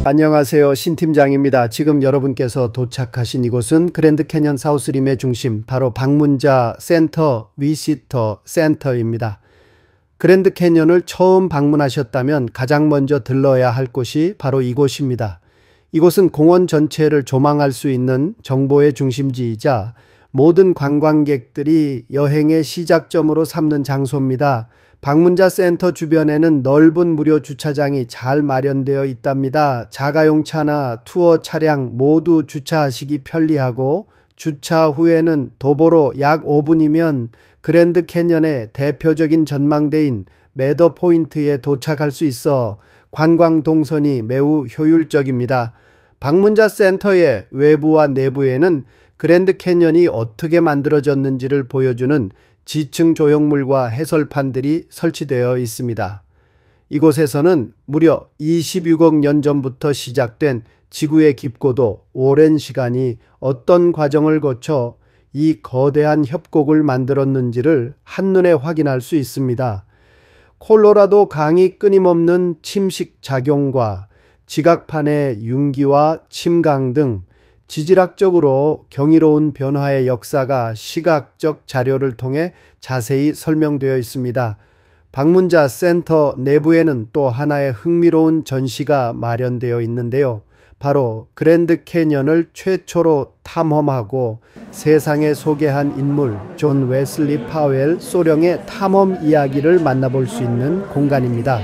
안녕하세요. 신 팀장입니다. 지금 여러분께서 도착하신 이곳은 그랜드 캐년 사우스림의 중심, 바로 방문자 센터, 비지터 센터입니다. 그랜드 캐년을 처음 방문하셨다면 가장 먼저 들러야 할 곳이 바로 이곳입니다. 이곳은 공원 전체를 조망할 수 있는 정보의 중심지이자 모든 관광객들이 여행의 시작점으로 삼는 장소입니다. 방문자 센터 주변에는 넓은 무료 주차장이 잘 마련되어 있답니다. 자가용차나 투어 차량 모두 주차하시기 편리하고, 주차 후에는 도보로 약 5분이면 그랜드 캐년의 대표적인 전망대인 매더 포인트에 도착할 수 있어 관광 동선이 매우 효율적입니다. 방문자 센터의 외부와 내부에는 그랜드 캐년이 어떻게 만들어졌는지를 보여주는 지층 조형물과 해설판들이 설치되어 있습니다. 이곳에서는 무려 26억 년 전부터 시작된 지구의 깊고도 오랜 시간이 어떤 과정을 거쳐 이 거대한 협곡을 만들었는지를 한눈에 확인할 수 있습니다. 콜로라도 강이 끊임없는 침식 작용과 지각판의 융기와 침강 등 지질학적으로 경이로운 변화의 역사가 시각적 자료를 통해 자세히 설명되어 있습니다. 방문자 센터 내부에는 또 하나의 흥미로운 전시가 마련되어 있는데요. 바로 그랜드 캐년을 최초로 탐험하고 세상에 소개한 인물 존 웨슬리 파웰 소령의 탐험 이야기를 만나볼 수 있는 공간입니다.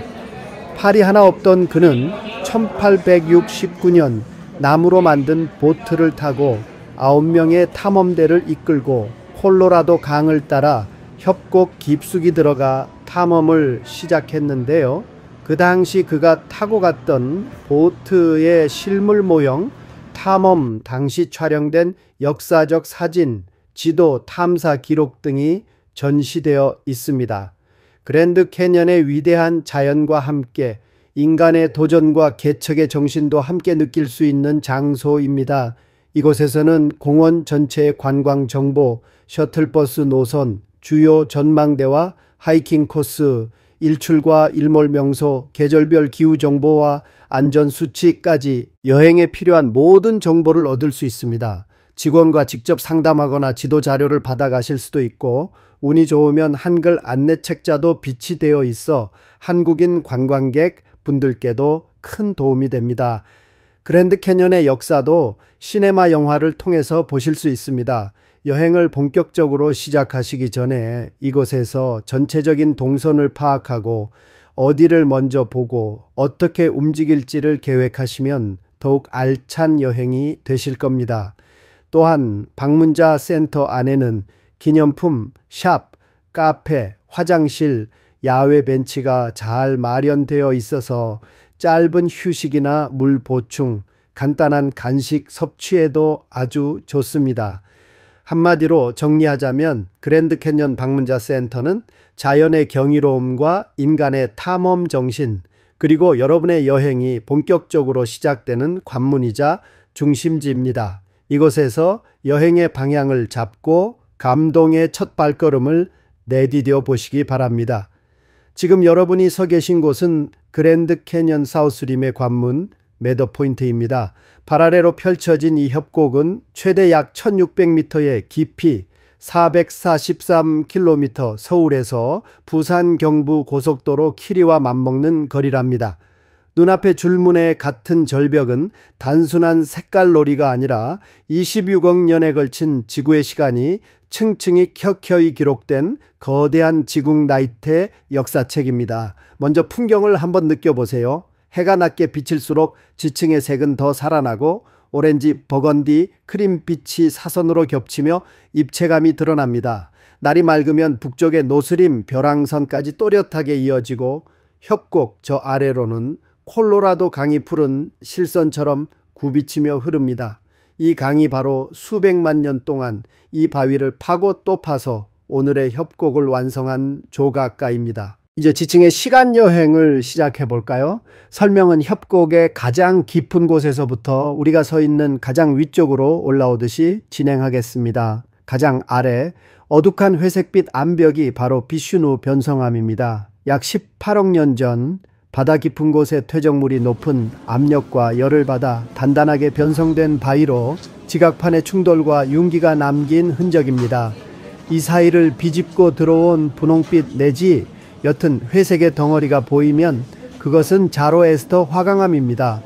팔이 하나 없던 그는 1869년 나무로 만든 보트를 타고 9명의 탐험대를 이끌고 콜로라도 강을 따라 협곡 깊숙이 들어가 탐험을 시작했는데요. 그 당시 그가 타고 갔던 보트의 실물 모형, 탐험 당시 촬영된 역사적 사진, 지도, 탐사 기록 등이 전시되어 있습니다. 그랜드 캐년의 위대한 자연과 함께 인간의 도전과 개척의 정신도 함께 느낄 수 있는 장소입니다. 이곳에서는 공원 전체의 관광 정보, 셔틀버스 노선, 주요 전망대와 하이킹 코스, 일출과 일몰 명소, 계절별 기후 정보와 안전 수치까지 여행에 필요한 모든 정보를 얻을 수 있습니다. 직원과 직접 상담하거나 지도 자료를 받아가실 수도 있고, 운이 좋으면 한글 안내책자도 비치되어 있어 한국인 관광객 분들께도 큰 도움이 됩니다. 그랜드 캐년의 역사도 시네마 영화를 통해서 보실 수 있습니다. 여행을 본격적으로 시작하시기 전에 이곳에서 전체적인 동선을 파악하고 어디를 먼저 보고 어떻게 움직일지를 계획하시면 더욱 알찬 여행이 되실 겁니다. 또한 방문자 센터 안에는 기념품, 샵, 카페, 화장실, 야외 벤치가 잘 마련되어 있어서 짧은 휴식이나 물 보충, 간단한 간식 섭취에도 아주 좋습니다. 한마디로 정리하자면 그랜드 캐년 방문자 센터는 자연의 경이로움과 인간의 탐험 정신, 그리고 여러분의 여행이 본격적으로 시작되는 관문이자 중심지입니다. 이곳에서 여행의 방향을 잡고 감동의 첫 발걸음을 내디뎌 보시기 바랍니다. 지금 여러분이 서 계신 곳은 그랜드 캐년 사우스림의 관문 매더 포인트입니다. 파라레로 펼쳐진 이 협곡은 최대 약 1600m의 깊이 443km, 서울에서 부산 경부 고속도로 키리와 맞먹는 거리랍니다. 눈앞의 줄무늬의 같은 절벽은 단순한 색깔놀이가 아니라 26억 년에 걸친 지구의 시간이 층층이 켜켜이 기록된 거대한 지국 나이트의 역사책입니다. 먼저 풍경을 한번 느껴보세요. 해가 낮게 비칠수록 지층의 색은 더 살아나고 오렌지, 버건디, 크림빛이 사선으로 겹치며 입체감이 드러납니다. 날이 맑으면 북쪽의 노스림, 벼랑선까지 또렷하게 이어지고 협곡 저 아래로는 콜로라도 강이 푸른 실선처럼 굽이치며 흐릅니다. 이 강이 바로 수백만 년 동안 이 바위를 파고 또 파서 오늘의 협곡을 완성한 조각가입니다. 이제 지층의 시간 여행을 시작해 볼까요? 설명은 협곡의 가장 깊은 곳에서부터 우리가 서 있는 가장 위쪽으로 올라오듯이 진행하겠습니다. 가장 아래 어둑한 회색빛 암벽이 바로 비슈누 변성암입니다. 약 18억 년 전 바다 깊은 곳에 퇴적물이 높은 압력과 열을 받아 단단하게 변성된 바위로 지각판의 충돌과 융기가 남긴 흔적입니다. 이 사이를 비집고 들어온 분홍빛 내지 옅은 회색의 덩어리가 보이면 그것은 자로에스터 화강암입니다.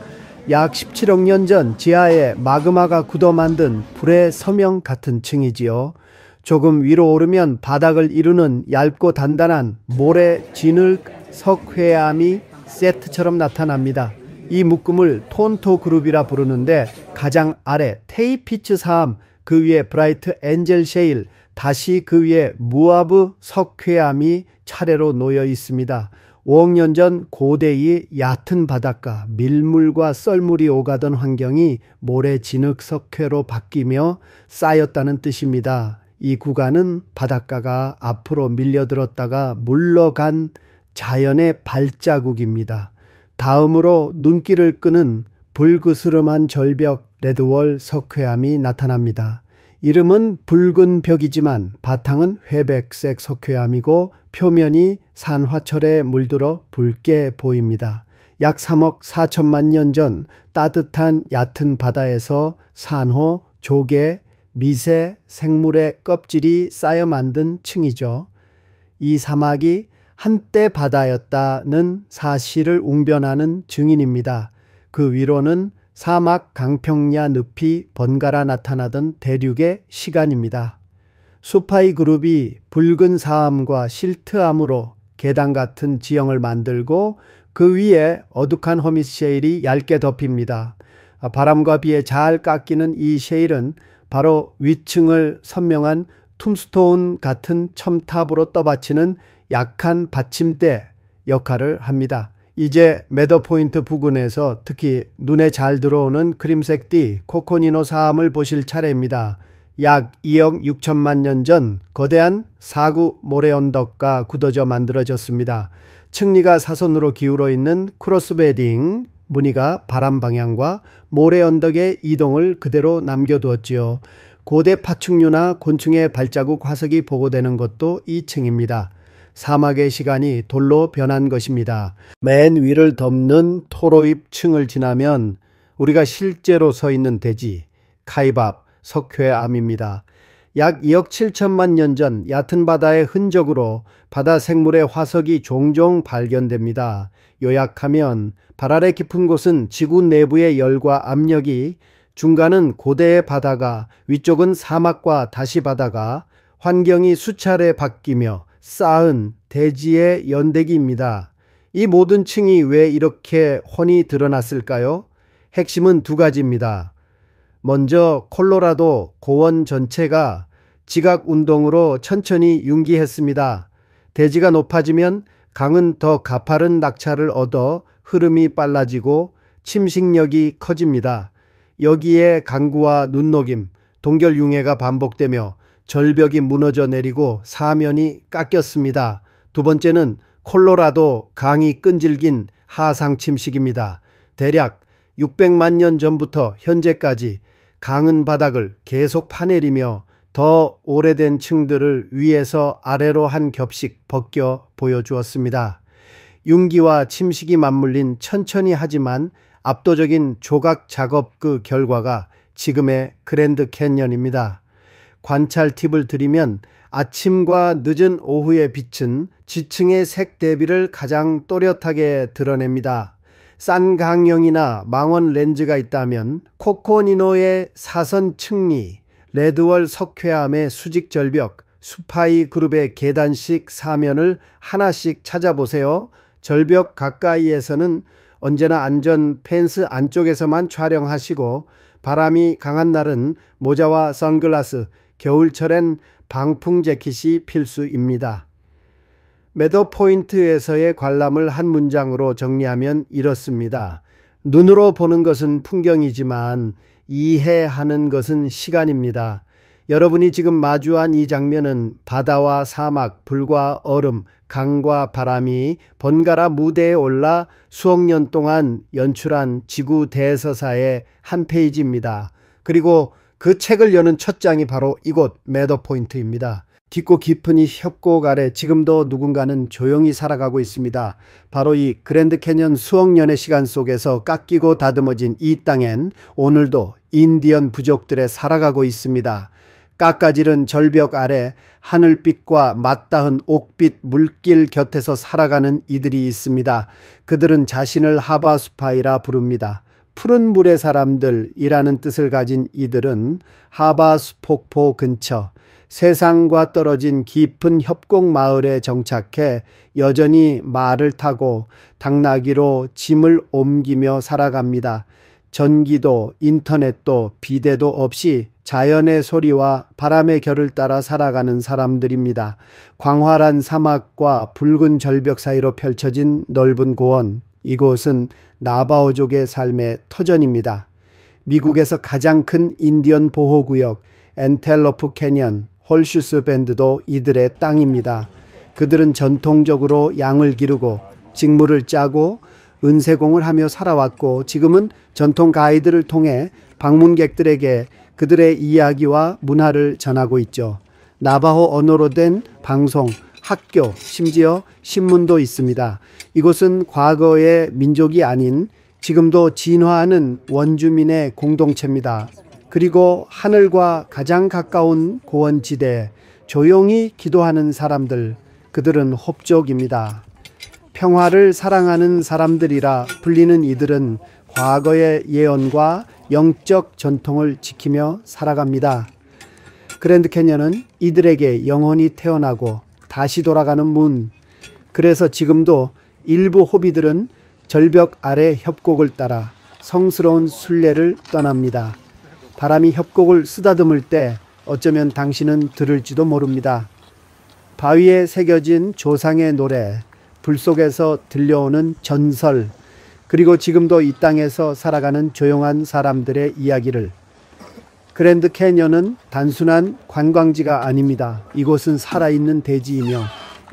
약 17억 년 전 지하에 마그마가 굳어 만든 불의 서명 같은 층이지요. 조금 위로 오르면 바닥을 이루는 얇고 단단한 모래 진흙 석회암이 세트처럼 나타납니다. 이 묶음을 톤토 그룹이라 부르는데 가장 아래 테이피츠 사암, 그 위에 브라이트 엔젤 셰일, 다시 그 위에 무아브 석회암이 차례로 놓여 있습니다. 5억 년 전 고대의 얕은 바닷가, 밀물과 썰물이 오가던 환경이 모래 진흙 석회로 바뀌며 쌓였다는 뜻입니다. 이 구간은 바닷가가 앞으로 밀려들었다가 물러간 자연의 발자국입니다. 다음으로 눈길을 끄는 불그스름한 절벽 레드월 석회암이 나타납니다. 이름은 붉은 벽이지만 바탕은 회백색 석회암이고 표면이 산화철에 물들어 붉게 보입니다. 약 3억 4천만 년 전 따뜻한 얕은 바다에서 산호, 조개, 미세, 생물의 껍질이 쌓여 만든 층이죠. 이 사막이 한때 바다였다는 사실을 웅변하는 증인입니다. 그 위로는 사막 강평야 늪이 번갈아 나타나던 대륙의 시간입니다. 수파이 그룹이 붉은 사암과 실트암으로 계단 같은 지형을 만들고 그 위에 어둑한 허미스 셰일이 얇게 덮입니다. 바람과 비에 잘 깎이는 이 셰일은 바로 위층을 선명한 툼스톤 같은 첨탑으로 떠받치는 약한 받침대 역할을 합니다. 이제 매더포인트 부근에서 특히 눈에 잘 들어오는 크림색 띠 코코니노 사암을 보실 차례입니다. 약 2억 6천만 년 전 거대한 사구 모래 언덕과 굳어져 만들어졌습니다. 층리가 사선으로 기울어 있는 크로스베딩 무늬가 바람 방향과 모래 언덕의 이동을 그대로 남겨두었지요. 고대 파충류나 곤충의 발자국 화석이 보고되는 것도 이 층입니다. 사막의 시간이 돌로 변한 것입니다. 맨 위를 덮는 토로잎 층을 지나면 우리가 실제로 서 있는 대지, 카이밥, 석회암입니다. 약 2억 7천만 년 전 얕은 바다의 흔적으로 바다 생물의 화석이 종종 발견됩니다. 요약하면 발 아래 깊은 곳은 지구 내부의 열과 압력이, 중간은 고대의 바다가, 위쪽은 사막과 다시 바다가, 환경이 수차례 바뀌며 쌓은 대지의 연대기입니다. 이 모든 층이 왜 이렇게 훤히 드러났을까요? 핵심은 두 가지입니다. 먼저 콜로라도 고원 전체가 지각 운동으로 천천히 융기했습니다. 대지가 높아지면 강은 더 가파른 낙차를 얻어 흐름이 빨라지고 침식력이 커집니다. 여기에 강구와 눈녹임, 동결융해가 반복되며 절벽이 무너져 내리고 사면이 깎였습니다. 두 번째는 콜로라도 강이 끈질긴 하상 침식입니다. 대략 600만 년 전부터 현재까지 강은 바닥을 계속 파내리며 더 오래된 층들을 위에서 아래로 한 겹씩 벗겨 보여주었습니다. 융기와 침식이 맞물린 천천히 하지만 압도적인 조각 작업 그 결과가 지금의 그랜드 캐년입니다. 관찰 팁을 드리면 아침과 늦은 오후의 빛은 지층의 색 대비를 가장 또렷하게 드러냅니다. 싼 강령이나 망원 렌즈가 있다면 코코니노의 사선 층리, 레드월 석회암의 수직 절벽, 수파이 그룹의 계단식 사면을 하나씩 찾아보세요. 절벽 가까이에서는 언제나 안전 펜스 안쪽에서만 촬영하시고 바람이 강한 날은 모자와 선글라스, 겨울철엔 방풍 재킷이 필수입니다. 매더포인트에서의 관람을 한 문장으로 정리하면 이렇습니다. 눈으로 보는 것은 풍경이지만 이해하는 것은 시간입니다. 여러분이 지금 마주한 이 장면은 바다와 사막, 불과 얼음, 강과 바람이 번갈아 무대에 올라 수억 년 동안 연출한 지구 대서사의 한 페이지입니다. 그리고 그 책을 여는 첫 장이 바로 이곳 매더포인트입니다. 깊고 깊은 이 협곡 아래 지금도 누군가는 조용히 살아가고 있습니다. 바로 이 그랜드 캐년 수억 년의 시간 속에서 깎이고 다듬어진 이 땅엔 오늘도 인디언 부족들의 살아가고 있습니다. 깎아지른 절벽 아래 하늘빛과 맞닿은 옥빛 물길 곁에서 살아가는 이들이 있습니다. 그들은 자신을 하바수파이라 부릅니다. 푸른 물의 사람들이라는 뜻을 가진 이들은 하바수 폭포 근처 세상과 떨어진 깊은 협곡 마을에 정착해 여전히 말을 타고 당나귀로 짐을 옮기며 살아갑니다. 전기도 인터넷도 비대도 없이 자연의 소리와 바람의 결을 따라 살아가는 사람들입니다. 광활한 사막과 붉은 절벽 사이로 펼쳐진 넓은 고원, 이곳은 나바오족의 삶의 터전입니다. 미국에서 가장 큰 인디언 보호구역 엔텔로프 캐년, 홀슈스 밴드도 이들의 땅입니다. 그들은 전통적으로 양을 기르고 직물을 짜고 은세공을 하며 살아왔고 지금은 전통 가이드를 통해 방문객들에게 그들의 이야기와 문화를 전하고 있죠. 나바호 언어로 된 방송, 학교, 심지어 신문도 있습니다. 이곳은 과거의 민족이 아닌 지금도 진화하는 원주민의 공동체입니다. 그리고 하늘과 가장 가까운 고원지대, 조용히 기도하는 사람들, 그들은 홉족입니다. 평화를 사랑하는 사람들이라 불리는 이들은 과거의 예언과 영적 전통을 지키며 살아갑니다. 그랜드 캐년은 이들에게 영원히 태어나고 다시 돌아가는 문, 그래서 지금도 일부 호비들은 절벽 아래 협곡을 따라 성스러운 순례를 떠납니다. 바람이 협곡을 쓰다듬을 때 어쩌면 당신은 들을지도 모릅니다. 바위에 새겨진 조상의 노래, 불 속에서 들려오는 전설, 그리고 지금도 이 땅에서 살아가는 조용한 사람들의 이야기를. 그랜드 캐년은 단순한 관광지가 아닙니다. 이곳은 살아있는 대지이며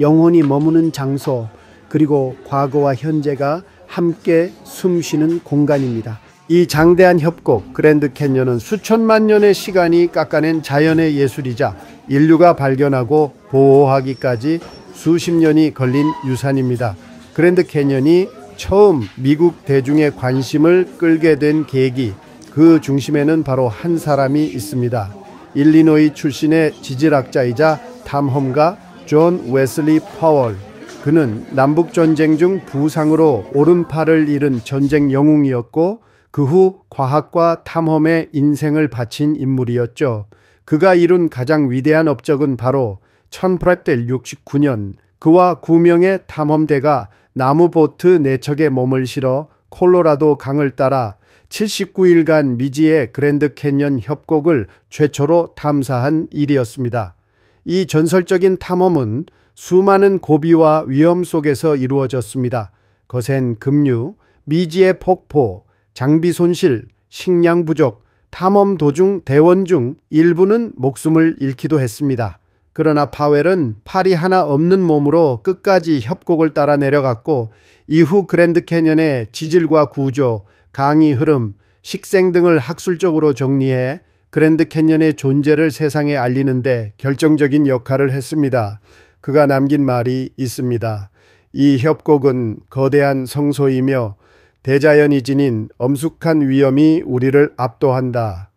영혼이 머무는 장소, 그리고 과거와 현재가 함께 숨쉬는 공간입니다. 이 장대한 협곡 그랜드 캐년은 수천만 년의 시간이 깎아낸 자연의 예술이자 인류가 발견하고 보호하기까지 수십 년이 걸린 유산입니다. 그랜드 캐년이 처음 미국 대중의 관심을 끌게 된 계기, 그 중심에는 바로 한 사람이 있습니다. 일리노이 출신의 지질학자이자 탐험가 존 웨슬리 파월. 그는 남북전쟁 중 부상으로 오른팔을 잃은 전쟁 영웅이었고 그 후 과학과 탐험에 인생을 바친 인물이었죠. 그가 이룬 가장 위대한 업적은 바로 1869년 그와 9명의 탐험대가 나무보트 4척에 몸을 실어 콜로라도 강을 따라 79일간 미지의 그랜드 캐년 협곡을 최초로 탐사한 일이었습니다. 이 전설적인 탐험은 수많은 고비와 위험 속에서 이루어졌습니다. 거센 급류, 미지의 폭포, 장비 손실, 식량 부족, 탐험 도중 대원 중 일부는 목숨을 잃기도 했습니다. 그러나 파웰은 팔이 하나 없는 몸으로 끝까지 협곡을 따라 내려갔고 이후 그랜드 캐년의 지질과 구조, 강의 흐름, 식생 등을 학술적으로 정리해 그랜드 캐년의 존재를 세상에 알리는데 결정적인 역할을 했습니다. 그가 남긴 말이 있습니다. 이 협곡은 거대한 성소이며 대자연이 지닌 엄숙한 위험이 우리를 압도한다.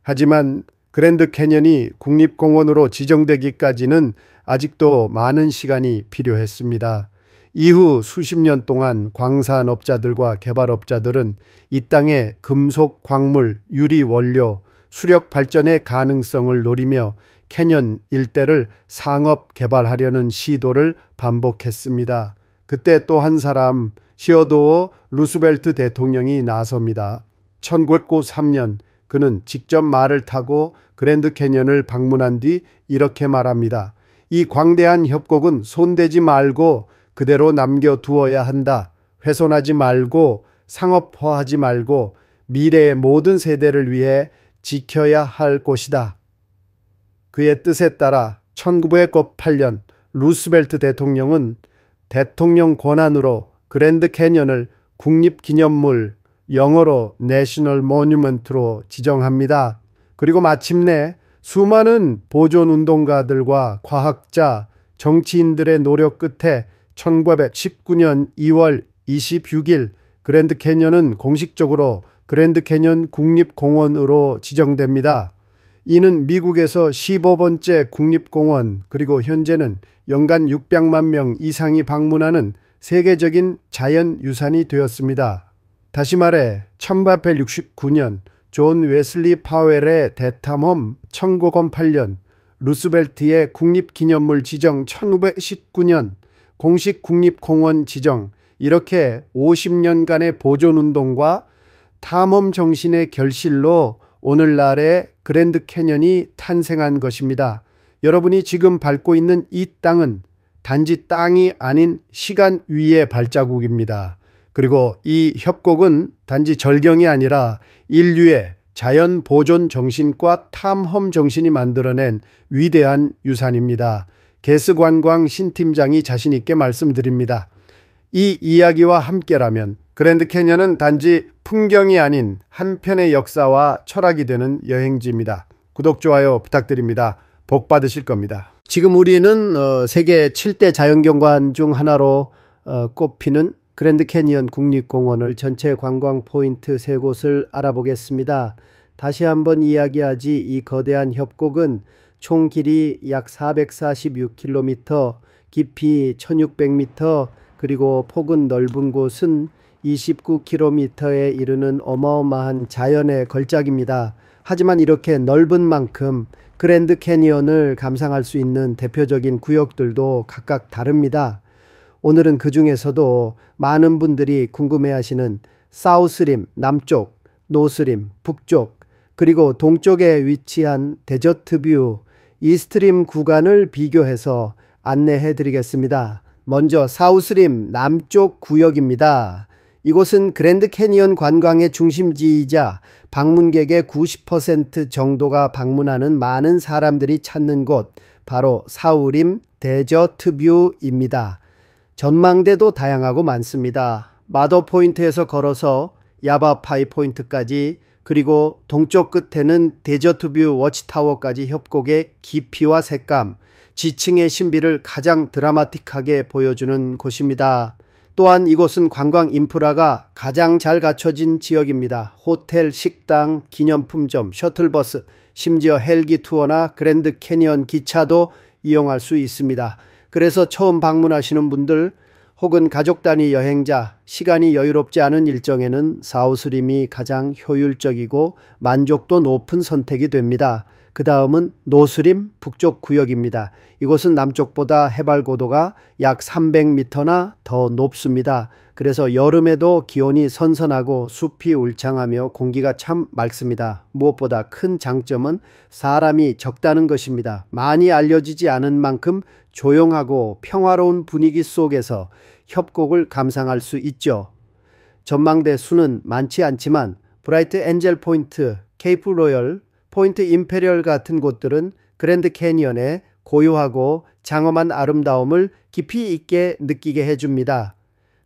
하지만 그랜드 캐년이 국립공원으로 지정되기까지는 아직도 많은 시간이 필요했습니다. 이후 수십 년 동안 광산업자들과 개발업자들은 이 땅의 금속 광물, 유리 원료, 수력 발전의 가능성을 노리며 캐년 일대를 상업 개발하려는 시도를 반복했습니다. 그때 또 한 사람, 시어도어 루스벨트 대통령이 나섭니다. 1903년 그는 직접 말을 타고 그랜드 캐년을 방문한 뒤 이렇게 말합니다. 이 광대한 협곡은 손대지 말고 그대로 남겨두어야 한다. 훼손하지 말고 상업화하지 말고 미래의 모든 세대를 위해 지켜야 할 곳이다. 그의 뜻에 따라 1908년 루스벨트 대통령은 대통령 권한으로 그랜드 캐년을 국립기념물, 영어로 내셔널 모뉴먼트로 지정합니다. 그리고 마침내 수많은 보존운동가들과 과학자, 정치인들의 노력 끝에 1919년 2월 26일 그랜드 캐년은 공식적으로 그랜드 캐년 국립공원으로 지정됩니다. 이는 미국에서 15번째 국립공원, 그리고 현재는 연간 600만 명 이상이 방문하는 세계적인 자연유산이 되었습니다. 다시 말해 1869년 존 웨슬리 파웰의 대탐험 1908년, 루스벨트의 국립기념물 지정 1919년, 공식 국립공원 지정, 이렇게 50년간의 보존운동과 탐험 정신의 결실로 오늘날의 그랜드 캐년이 탄생한 것입니다. 여러분이 지금 밟고 있는 이 땅은 단지 땅이 아닌 시간 위의 발자국입니다. 그리고 이 협곡은 단지 절경이 아니라 인류의 자연 보존 정신과 탐험 정신이 만들어낸 위대한 유산입니다. 게스관광 신팀장이 자신 있게 말씀드립니다. 이 이야기와 함께라면 그랜드 캐년은 단지 풍경이 아닌 한편의 역사와 철학이 되는 여행지입니다. 구독, 좋아요 부탁드립니다. 복 받으실 겁니다. 지금 우리는 세계 7대 자연경관 중 하나로 꼽히는 그랜드 캐니언 국립공원을 전체 관광 포인트 3곳을 알아보겠습니다. 다시 한번 이야기하지, 이 거대한 협곡은 총 길이 약 446km, 깊이 1600m, 그리고 폭은 넓은 곳은 29km에 이르는 어마어마한 자연의 걸작입니다. 하지만 이렇게 넓은 만큼 그랜드 캐니언을 감상할 수 있는 대표적인 구역들도 각각 다릅니다. 오늘은 그 중에서도 많은 분들이 궁금해하시는 사우스림 남쪽, 노스림 북쪽, 그리고 동쪽에 위치한 데저트뷰 이스트림 구간을 비교해서 안내해 드리겠습니다. 먼저 사우스림 남쪽 구역입니다. 이곳은 그랜드 캐니언 관광의 중심지이자 방문객의 90% 정도가 방문하는 많은 사람들이 찾는 곳, 바로 사우림 데저트뷰입니다. 전망대도 다양하고 많습니다. 마더 포인트에서 걸어서 야바파이 포인트까지, 그리고 동쪽 끝에는 데저트뷰 워치타워까지 협곡의 깊이와 색감, 지층의 신비를 가장 드라마틱하게 보여주는 곳입니다. 또한 이곳은 관광 인프라가 가장 잘 갖춰진 지역입니다. 호텔, 식당, 기념품점, 셔틀버스, 심지어 헬기 투어나 그랜드 캐니언 기차도 이용할 수 있습니다. 그래서 처음 방문하시는 분들 혹은 가족 단위 여행자, 시간이 여유롭지 않은 일정에는 사우스림이 가장 효율적이고 만족도 높은 선택이 됩니다. 그 다음은 노스림 북쪽 구역입니다. 이곳은 남쪽보다 해발 고도가 약 300m나 더 높습니다. 그래서 여름에도 기온이 선선하고 숲이 울창하며 공기가 참 맑습니다. 무엇보다 큰 장점은 사람이 적다는 것입니다. 많이 알려지지 않은 만큼 조용하고 평화로운 분위기 속에서 협곡을 감상할 수 있죠. 전망대 수는 많지 않지만 브라이트 엔젤 포인트, 케이프 로열, 포인트 임페리얼 같은 곳들은 그랜드 캐니언의 고요하고 장엄한 아름다움을 깊이 있게 느끼게 해줍니다.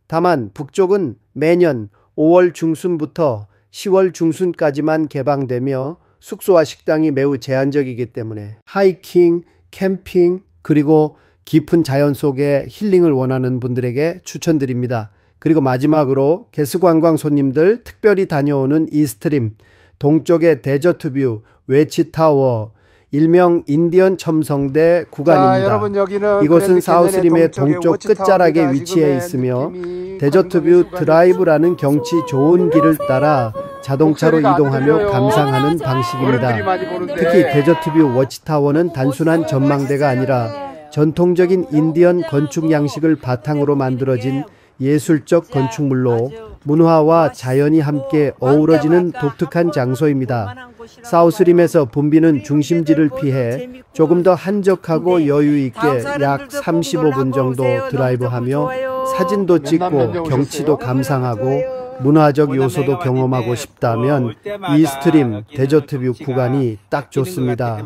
다만 북쪽은 매년 5월 중순부터 10월 중순까지만 개방되며 숙소와 식당이 매우 제한적이기 때문에 하이킹, 캠핑, 그리고 깊은 자연 속의 힐링을 원하는 분들에게 추천드립니다. 그리고 마지막으로 게스관광 손님들 특별히 다녀오는 이스트림, 동쪽의 데저트뷰, 웨치타워, 일명 인디언 첨성대 구간입니다. 여러분, 여기는 이곳은 사우스림의 동쪽 끝자락에 위치해 있으며 데저트뷰 드라이브라는 경치 좋은 길을 따라 자동차로 이동하며 감상하는 방식입니다. 특히 데저트뷰 워치타워는 단순한 전망대가 아니라 전통적인 인디언 건축 양식을 바탕으로 만들어진 예술적 건축물로 문화와 자연이 함께 어우러지는 독특한 장소입니다. 사우스림에서 붐비는 중심지를 피해 조금 더 한적하고 여유 있게 약 35분 정도 드라이브하며 사진도 찍고 경치도 감상하고 문화적 요소도 경험하고 싶다면 이 스트림 데저트뷰 구간이 딱 좋습니다.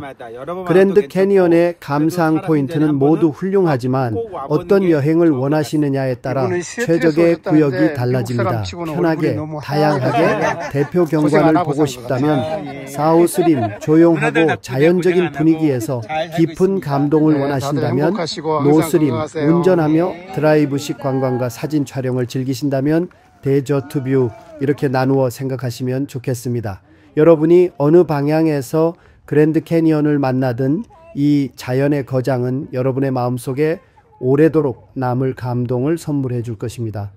그랜드 캐니언의 감상 포인트는 모두 훌륭하지만 어떤 여행을 원하시느냐에 따라 최적의 구역이 달라집니다. 편하게, 다양하게 대표 경관을 보고 싶다면 사우스림 조용하고 자연적인 분위기에서 깊은 감동을 원하신다면 노스림 운전하며 드라이브식 관광과 사진 촬영을 즐기신다면 데저트뷰 이렇게 나누어 생각하시면 좋겠습니다. 여러분이 어느 방향에서 그랜드 캐니언을 만나든 이 자연의 거장은 여러분의 마음속에 오래도록 남을 감동을 선물해 줄 것입니다.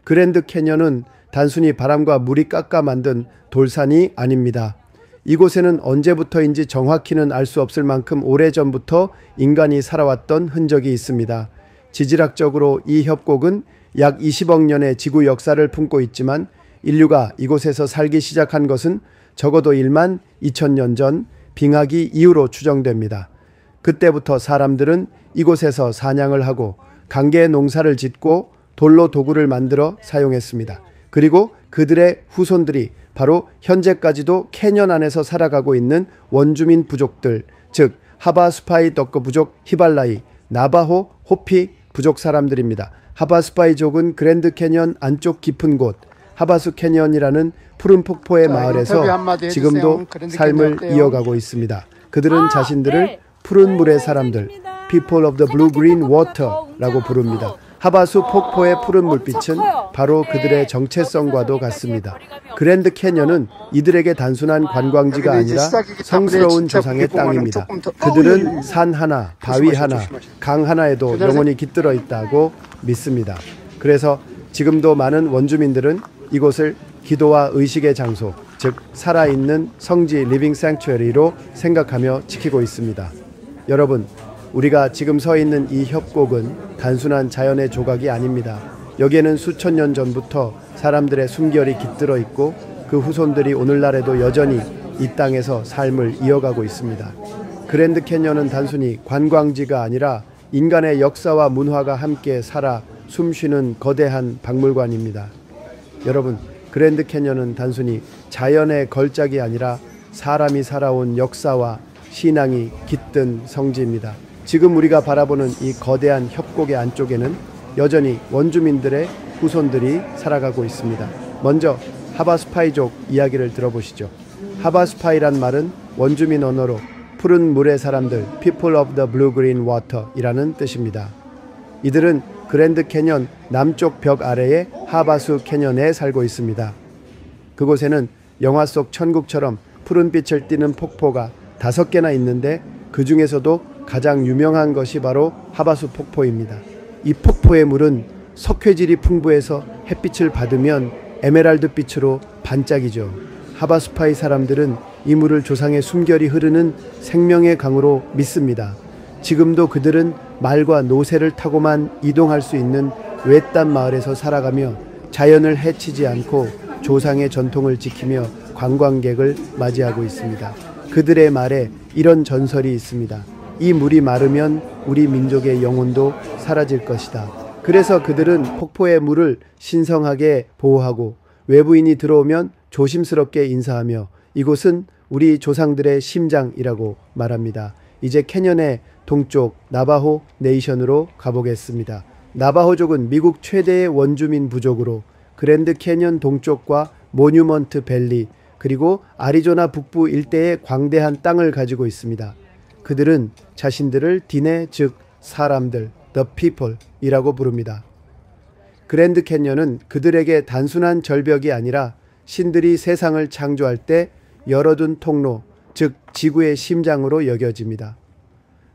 그랜드 캐니언은 단순히 바람과 물이 깎아 만든 돌산이 아닙니다. 이곳에는 언제부터인지 정확히는 알 수 없을 만큼 오래전부터 인간이 살아왔던 흔적이 있습니다. 지질학적으로 이 협곡은 약 20억 년의 지구 역사를 품고 있지만 인류가 이곳에서 살기 시작한 것은 적어도 1만 2천년 전 빙하기 이후로 추정됩니다. 그때부터 사람들은 이곳에서 사냥을 하고 강계 농사를 짓고 돌로 도구를 만들어 사용했습니다. 그리고 그들의 후손들이 바로 현재까지도 캐년 안에서 살아가고 있는 원주민 부족들, 즉 하바스파이 덕거 부족, 히발라이, 나바호, 호피 부족 사람들입니다. 하바스파이족은 그랜드 캐년 안쪽 깊은 곳 하바수 캐년이라는 푸른 폭포의 마을에서 지금도 삶을 이어가고 있습니다. 그들은 자신들을 푸른 물의 사람들, People of the Blue Green Water라고 부릅니다. 하바수 폭포의 푸른 물빛은 바로 그들의 정체성과도 같습니다. 그랜드 캐년은 이들에게 단순한 관광지가 아니라 성스러운 조상의 땅입니다. 그들은 산 하나, 바위 하나, 강 하나에도 영혼이 깃들어 있다고 믿습니다. 그래서 지금도 많은 원주민들은 이곳을 기도와 의식의 장소, 즉 살아있는 성지 리빙 생츄어리로 생각하며 지키고 있습니다. 여러분, 우리가 지금 서 있는 이 협곡은 단순한 자연의 조각이 아닙니다. 여기에는 수천 년 전부터 사람들의 숨결이 깃들어 있고 그 후손들이 오늘날에도 여전히 이 땅에서 삶을 이어가고 있습니다. 그랜드 캐년은 단순히 관광지가 아니라 인간의 역사와 문화가 함께 살아 숨쉬는 거대한 박물관입니다. 여러분, 그랜드 캐년은 단순히 자연의 걸작이 아니라 사람이 살아온 역사와 신앙이 깃든 성지입니다. 지금 우리가 바라보는 이 거대한 협곡의 안쪽에는 여전히 원주민들의 후손들이 살아가고 있습니다. 먼저 하바스파이족 이야기를 들어보시죠. 하바스파이란 말은 원주민 언어로 푸른 물의 사람들, People of the Blue Green Water 이라는 뜻입니다. 이들은 그랜드 캐년 남쪽 벽 아래의 하바수 캐년에 살고 있습니다. 그곳에는 영화 속 천국처럼 푸른빛을 띠는 폭포가 5개나 있는데 그 중에서도 가장 유명한 것이 바로 하바수 폭포입니다. 이 폭포의 물은 석회질이 풍부해서 햇빛을 받으면 에메랄드 빛으로 반짝이죠. 하바스파이 사람들은 이 물을 조상의 숨결이 흐르는 생명의 강으로 믿습니다. 지금도 그들은 말과 노새를 타고만 이동할 수 있는 외딴 마을에서 살아가며 자연을 해치지 않고 조상의 전통을 지키며 관광객을 맞이하고 있습니다. 그들의 말에 이런 전설이 있습니다. 이 물이 마르면 우리 민족의 영혼도 사라질 것이다. 그래서 그들은 폭포의 물을 신성하게 보호하고 외부인이 들어오면 조심스럽게 인사하며 이곳은 우리 조상들의 심장이라고 말합니다. 이제 캐년의 동쪽 나바호 네이션으로 가보겠습니다. 나바호족은 미국 최대의 원주민 부족으로 그랜드 캐년 동쪽과 모뉴먼트 밸리 그리고 아리조나 북부 일대의 광대한 땅을 가지고 있습니다. 그들은 자신들을 디네 즉 사람들, the people 이라고 부릅니다. 그랜드 캐년은 그들에게 단순한 절벽이 아니라 신들이 세상을 창조할 때 열어둔 통로, 즉 지구의 심장으로 여겨집니다.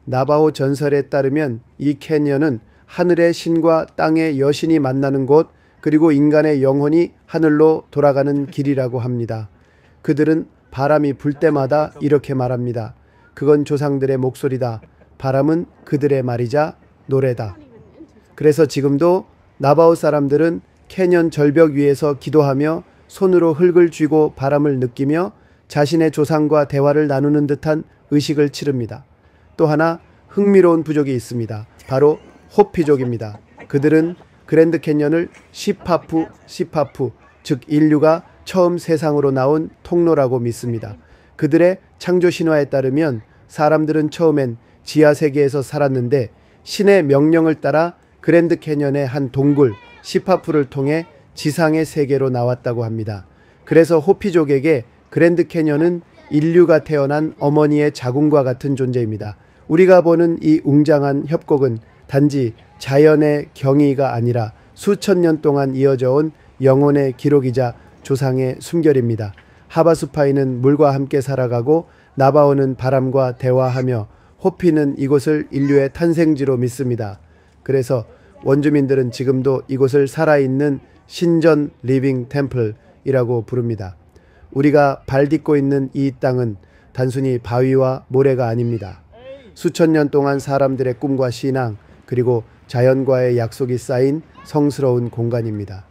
나바호 전설에 따르면 이 캐년은 하늘의 신과 땅의 여신이 만나는 곳, 그리고 인간의 영혼이 하늘로 돌아가는 길이라고 합니다. 그들은 바람이 불 때마다 이렇게 말합니다. 그건 조상들의 목소리다. 바람은 그들의 말이자 노래다. 그래서 지금도 나바호 사람들은 캐년 절벽 위에서 기도하며 손으로 흙을 쥐고 바람을 느끼며 자신의 조상과 대화를 나누는 듯한 의식을 치릅니다. 또 하나 흥미로운 부족이 있습니다. 바로 호피족입니다. 그들은 그랜드 캐년을 시파푸 즉 인류가 처음 세상으로 나온 통로라고 믿습니다. 그들의 창조 신화에 따르면 사람들은 처음엔 지하 세계에서 살았는데 신의 명령을 따라 그랜드 캐년의 한 동굴 시파프를 통해 지상의 세계로 나왔다고 합니다. 그래서 호피족에게 그랜드 캐년은 인류가 태어난 어머니의 자궁과 같은 존재입니다. 우리가 보는 이 웅장한 협곡은 단지 자연의 경이가 아니라 수천 년 동안 이어져 온 영혼의 기록이자 조상의 숨결입니다. 하바수파이는 물과 함께 살아가고 나바오는 바람과 대화하며 호피는 이곳을 인류의 탄생지로 믿습니다. 그래서 원주민들은 지금도 이곳을 살아있는 신전 리빙 템플이라고 부릅니다. 우리가 발 딛고 있는 이 땅은 단순히 바위와 모래가 아닙니다. 수천 년 동안 사람들의 꿈과 신앙 그리고 자연과의 약속이 쌓인 성스러운 공간입니다.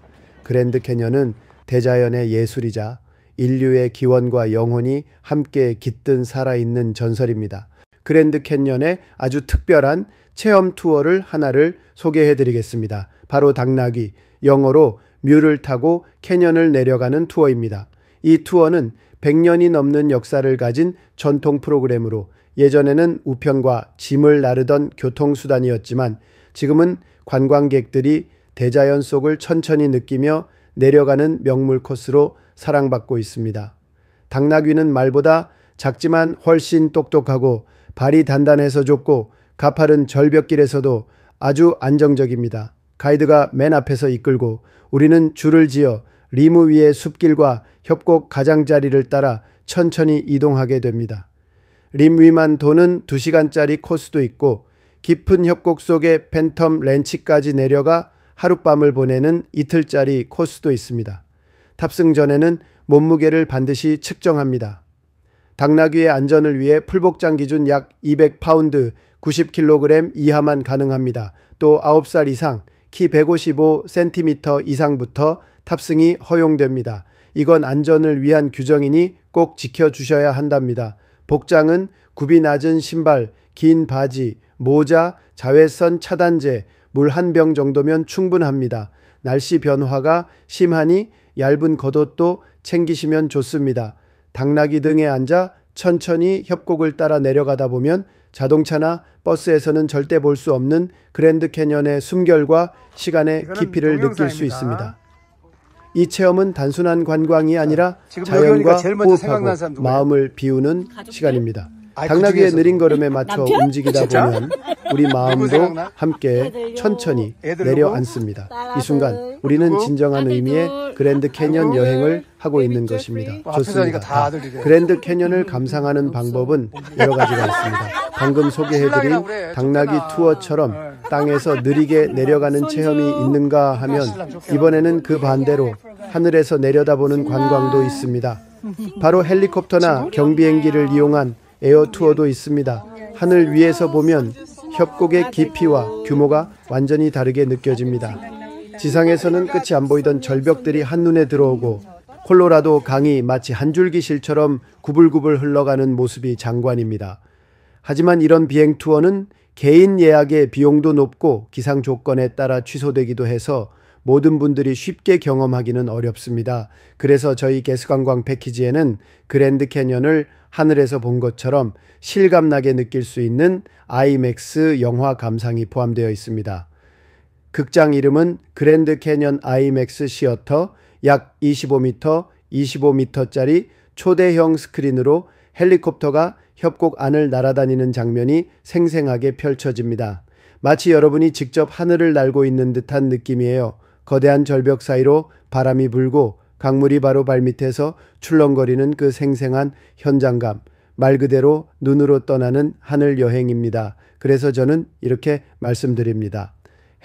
그랜드 캐년은 대자연의 예술이자 인류의 기원과 영혼이 함께 깃든 살아있는 전설입니다. 그랜드 캐년의 아주 특별한 체험 투어를 하나를 소개해 드리겠습니다. 바로 당나귀, 영어로 뮬을 타고 캐년을 내려가는 투어입니다. 이 투어는 100년이 넘는 역사를 가진 전통 프로그램으로 예전에는 우편과 짐을 나르던 교통수단이었지만 지금은 관광객들이 대자연 속을 천천히 느끼며 내려가는 명물 코스로 사랑받고 있습니다. 당나귀는 말보다 작지만 훨씬 똑똑하고 발이 단단해서 좋고 가파른 절벽길에서도 아주 안정적입니다. 가이드가 맨 앞에서 이끌고 우리는 줄을 지어 리무 위의 숲길과 협곡 가장자리를 따라 천천히 이동하게 됩니다. 림 위만 도는 2시간짜리 코스도 있고 깊은 협곡 속의 팬텀 렌치까지 내려가 하룻밤을 보내는 이틀짜리 코스도 있습니다. 탑승 전에는 몸무게를 반드시 측정합니다. 당나귀의 안전을 위해 풀복장 기준 약 200파운드 90kg 이하만 가능합니다. 또 9살 이상 키 155cm 이상부터 탑승이 허용됩니다. 이건 안전을 위한 규정이니 꼭 지켜주셔야 한답니다. 복장은 굽이 낮은 신발, 긴 바지, 모자, 자외선 차단제, 물 한 병 정도면 충분합니다. 날씨 변화가 심하니 얇은 겉옷도 챙기시면 좋습니다. 당나귀 등에 앉아 천천히 협곡을 따라 내려가다 보면 자동차나 버스에서는 절대 볼 수 없는 그랜드 캐년의 숨결과 시간의 깊이를 느낄 수 있습니다. 이 체험은 단순한 관광이 아니라 자연과 호흡하고 마음을 비우는 시간입니다. 당나귀의 느린 걸음에 맞춰 움직이다 보면 우리 마음도 함께 천천히 내려앉습니다. 이 순간 우리는 진정한 의미의 그랜드 캐년 여행을 하고 있는 것입니다. 좋습니다. 그랜드 캐년을 감상하는 방법은 여러 가지가 있습니다. 방금 소개해드린 당나귀 투어처럼 땅에서 느리게 내려가는 체험이 있는가 하면 이번에는 그 반대로 하늘에서 내려다보는 관광도 있습니다. 바로 헬리콥터나 경비행기를 이용한 에어 투어도 있습니다. 하늘 위에서 보면 협곡의 깊이와 규모가 완전히 다르게 느껴집니다. 지상에서는 끝이 안 보이던 절벽들이 한눈에 들어오고 콜로라도 강이 마치 한 줄기 실처럼 구불구불 흘러가는 모습이 장관입니다. 하지만 이런 비행 투어는 개인 예약의 비용도 높고 기상 조건에 따라 취소되기도 해서 모든 분들이 쉽게 경험하기는 어렵습니다. 그래서 저희 게스관광 패키지에는 그랜드 캐년을 하늘에서 본 것처럼 실감나게 느낄 수 있는 아이맥스 영화 감상이 포함되어 있습니다. 극장 이름은 그랜드 캐년 아이맥스 시어터, 약 25m, 25m짜리 초대형 스크린으로 헬리콥터가 협곡 안을 날아다니는 장면이 생생하게 펼쳐집니다. 마치 여러분이 직접 하늘을 날고 있는 듯한 느낌이에요. 거대한 절벽 사이로 바람이 불고 강물이 바로 발밑에서 출렁거리는 그 생생한 현장감, 말 그대로 눈으로 떠나는 하늘 여행입니다. 그래서 저는 이렇게 말씀드립니다.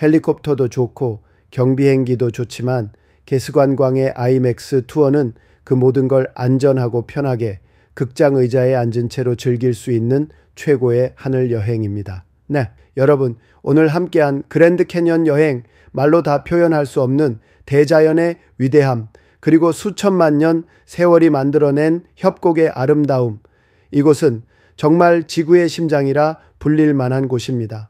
헬리콥터도 좋고 경비행기도 좋지만 게스관광의 아이맥스 투어는 그 모든 걸 안전하고 편하게 극장 의자에 앉은 채로 즐길 수 있는 최고의 하늘 여행입니다. 네, 여러분 오늘 함께한 그랜드 캐년 여행, 말로 다 표현할 수 없는 대자연의 위대함, 그리고 수천만 년 세월이 만들어낸 협곡의 아름다움, 이곳은 정말 지구의 심장이라 불릴 만한 곳입니다.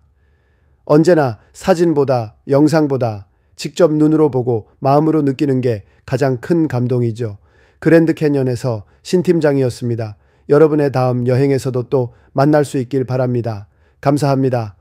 언제나 사진보다 영상보다 직접 눈으로 보고 마음으로 느끼는 게 가장 큰 감동이죠. 그랜드 캐년에서 신 팀장이었습니다. 여러분의 다음 여행에서도 또 만날 수 있길 바랍니다. 감사합니다.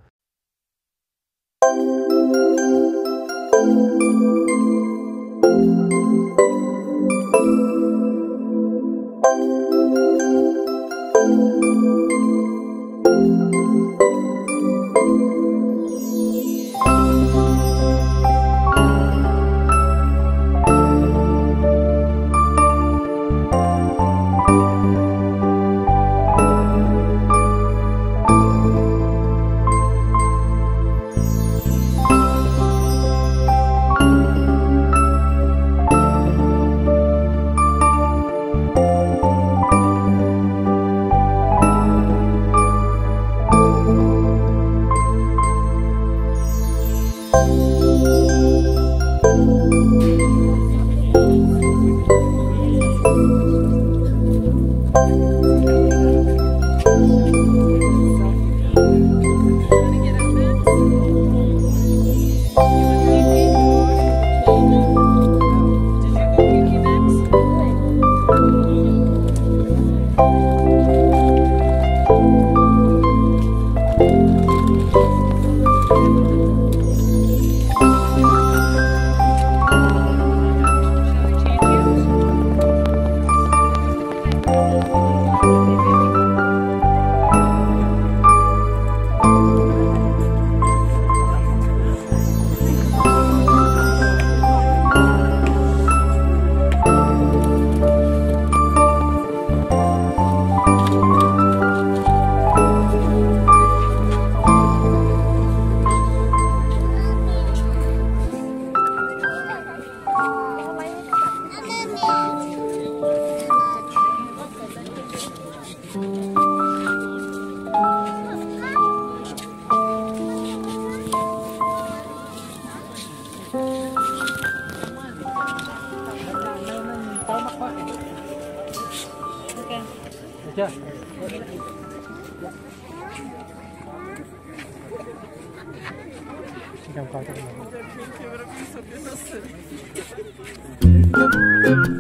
Cảm ơn